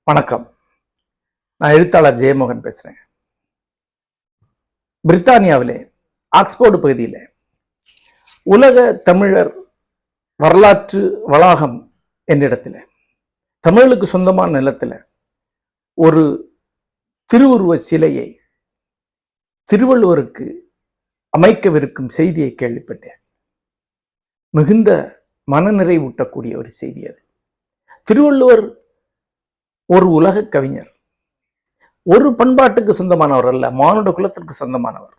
வணக்கம். நான் எழுத்தாளர் ஜெயமோகன் பேசுறேன். பிரித்தானியாவிலே ஆக்ஸ்போர்டு பகுதியில் உலக தமிழர் வரலாற்று வளாகம் என்ற இடத்துல தமிழுக்கு சொந்தமான நிலத்தில் ஒரு திருவுருவ சிலையை திருவள்ளுவருக்கு அமைக்கவிருக்கும் செய்தியை கேள்விப்பட்டேன். மிகுந்த மனநிறைவூட்டக்கூடிய ஒரு செய்தி அது. திருவள்ளுவர் ஒரு உலக கவிஞர், ஒரு பண்பாட்டுக்கு சொந்தமானவர் அல்ல, மானுட குலத்திற்கு சொந்தமானவர்.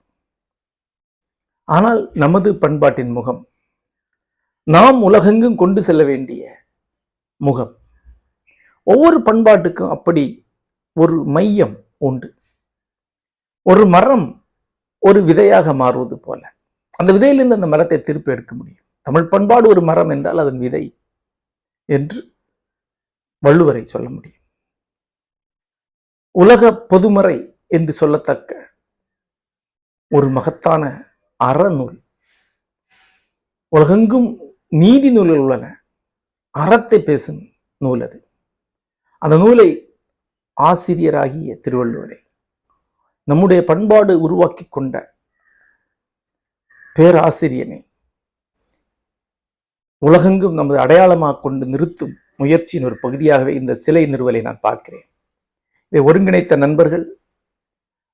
ஆனால் நமது பண்பாட்டின் முகம், நாம் உலகெங்கும் கொண்டு செல்ல வேண்டிய முகம். ஒவ்வொரு பண்பாட்டுக்கும் அப்படி ஒரு மையம் உண்டு. ஒரு மரம் ஒரு விதையாக மாறுவது போல அந்த விதையிலிருந்து அந்த மரத்தை திருப்பி எடுக்க முடியும். தமிழ் பண்பாடு ஒரு மரம் என்றால் அதன் விதை என்று வள்ளுவரை சொல்ல முடியும். உலக பொதுமறை என்று சொல்லத்தக்க ஒரு மகத்தான அறநூல். உலகெங்கும் நீதி நூல்கள் உள்ளன, அறத்தை பேசும் நூல் அது. அந்த நூலை ஆசிரியராகிய திருவள்ளுவரை, நம்முடைய பண்பாடு உருவாக்கி கொண்ட பேராசிரியனை உலகெங்கும் நமது அடையாளமாக கொண்டு நிறுத்தும் முயற்சியின் ஒரு பகுதியாகவே இந்த சிலை நிறுவலை நான் பார்க்கிறேன். இதை ஒருங்கிணைத்த நண்பர்கள்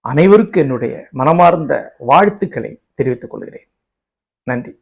அனைவருக்கும் என்னுடைய மனமார்ந்த வாழ்த்துக்களை தெரிவித்துக் கொள்கிறேன். நன்றி.